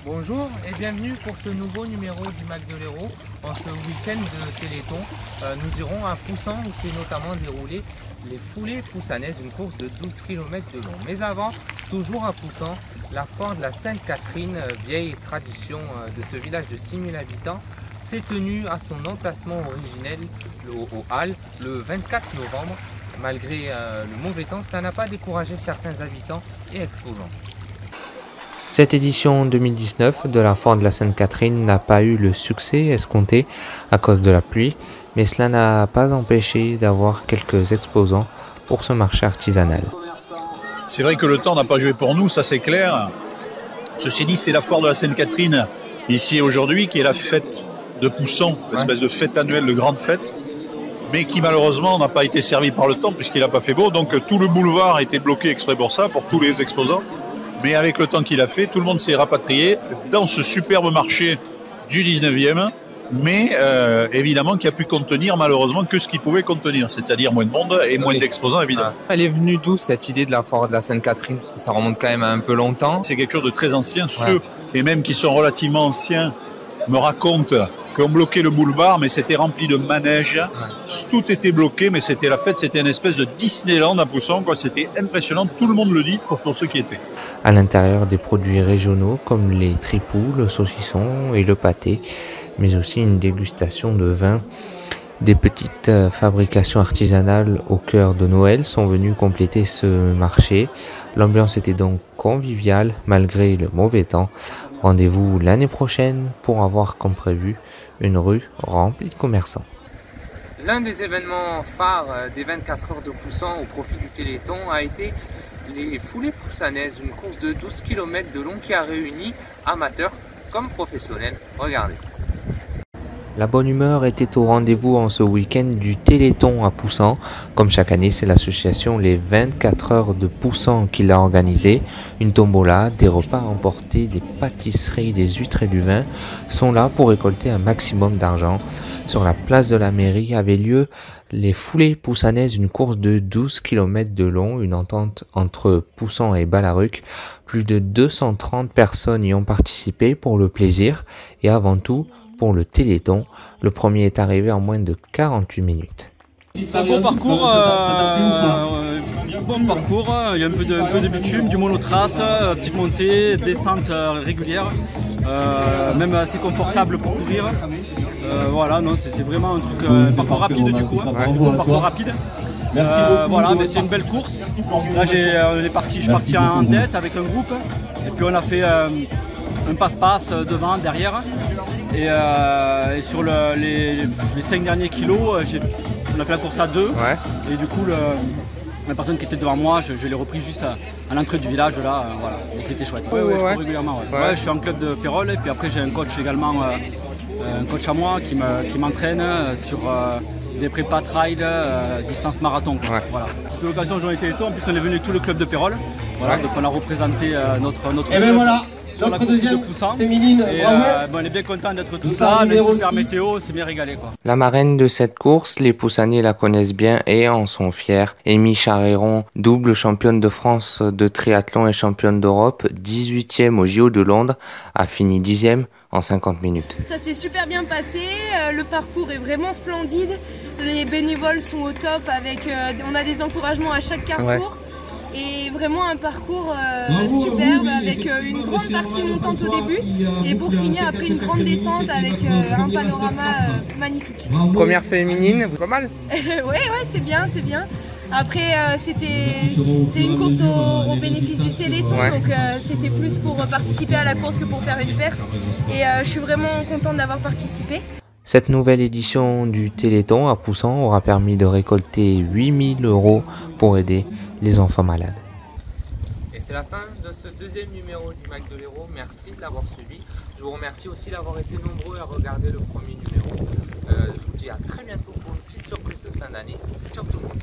Bonjour et bienvenue pour ce nouveau numéro du Mac de l'Hérault. En ce week-end de Téléthon, nous irons à Poussan où s'est notamment déroulé les foulées poussanaises, une course de 12 km de long. Mais avant, toujours à Poussan, la foire de la Sainte-Catherine, vieille tradition de ce village de 6000 habitants, s'est tenue à son emplacement originel au Halles le 24 novembre. Malgré le mauvais temps, cela n'a pas découragé certains habitants et exposants. Cette édition 2019 de la foire de la Sainte-Catherine n'a pas eu le succès escompté à cause de la pluie, mais cela n'a pas empêché d'avoir quelques exposants pour ce marché artisanal. C'est vrai que le temps n'a pas joué pour nous, ça c'est clair. Ceci dit, c'est la foire de la Sainte-Catherine ici aujourd'hui qui est la fête de Poussan, l'espèce de fête annuelle, de grande fête, mais qui malheureusement n'a pas été servie par le temps puisqu'il n'a pas fait beau. Donc tout le boulevard a été bloqué exprès pour ça, pour tous les exposants. Mais avec le temps qu'il a fait, tout le monde s'est rapatrié dans ce superbe marché du 19e, mais évidemment qui a pu contenir malheureusement que ce qu'il pouvait contenir, c'est-à-dire moins de monde et moins d'exposants évidemment. Elle est venue d'où cette idée de la foire de la Sainte-Catherine? Parce que ça remonte quand même à un peu longtemps. C'est quelque chose de très ancien. Ceux, et même qui sont relativement anciens, me racontent qu'on bloquait le boulevard, mais c'était rempli de manèges. Tout était bloqué, mais c'était la fête, c'était une espèce de Disneyland à Poussan, quoi. C'était impressionnant, tout le monde le dit pour ceux qui étaient. À l'intérieur, des produits régionaux comme les tripous, le saucisson et le pâté, mais aussi une dégustation de vin. Des petites fabrications artisanales au cœur de Noël sont venues compléter ce marché. L'ambiance était donc conviviale malgré le mauvais temps. Rendez-vous l'année prochaine pour avoir comme prévu une rue remplie de commerçants. L'un des événements phares des 24 heures de Poussan au profit du Téléthon a été les foulées poussanaises, une course de 12 km de long qui a réuni amateurs comme professionnels. Regardez. La bonne humeur était au rendez-vous en ce week-end du Téléthon à Poussan. Comme chaque année, c'est l'association Les 24 heures de Poussan qui l'a organisé. Une tombola, des repas à emporter, des pâtisseries, des huîtres et du vin sont là pour récolter un maximum d'argent. Sur la place de la mairie avait lieu les foulées poussanaises, une course de 12 km de long, une entente entre Poussan et Balaruc. Plus de 230 personnes y ont participé pour le plaisir et avant tout pour le Téléthon. Le premier est arrivé en moins de 48 minutes. C'est un bon parcours, il y a un peu de bitume, du monotrace, petite montée, descente régulière, même assez confortable pour courir. Voilà, non, c'est vraiment un truc, parcours rapide du coup, parcours rapide. Voilà, mais c'est une belle course. Là, je suis parti en tête avec un groupe, et puis on a fait un passe-passe devant, derrière. Et sur les 5 derniers kilos, on a fait la course à 2. Et du coup, la personne qui était devant moi, je l'ai repris juste à l'entrée du village là, voilà. Et c'était chouette. Oui, je cours régulièrement. Je suis en club de Pérol et puis après j'ai un coach également, un coach à moi qui m'entraîne sur des prépas trail, distance marathon. Voilà. C'était l'occasion de jouer au Téléthon. En plus, on est venu tout le club de Pérol. Voilà, donc on a représenté notre et ben voilà. Sur la course de Poussan. Féminine, et on est bien content d'être tous là, mais super météo, c'est bien régalé quoi. La marraine de cette course, les Poussaniers la connaissent bien et en sont fiers. Amy Charéron, double championne de France de triathlon et championne d'Europe, 18e au JO de Londres, a fini 10e en 50 minutes. Ça s'est super bien passé, le parcours est vraiment splendide, les bénévoles sont au top, on a des encouragements à chaque carrefour. Et vraiment un parcours superbe avec une grande partie montante au début et pour finir après une grande descente avec un panorama magnifique. Première féminine, pas mal. Ouais, c'est bien. Après c'est une course au bénéfice du Téléthon, donc c'était plus pour participer à la course que pour faire une perf. Et je suis vraiment contente d'avoir participé. Cette nouvelle édition du Téléthon à Poussan aura permis de récolter 8 000 € pour aider les enfants malades. Et c'est la fin de ce deuxième numéro du Mac de l'Hérault. Merci de l'avoir suivi. Je vous remercie aussi d'avoir été nombreux à regarder le premier numéro. Je vous dis à très bientôt pour une petite surprise de fin d'année. Ciao tout le monde.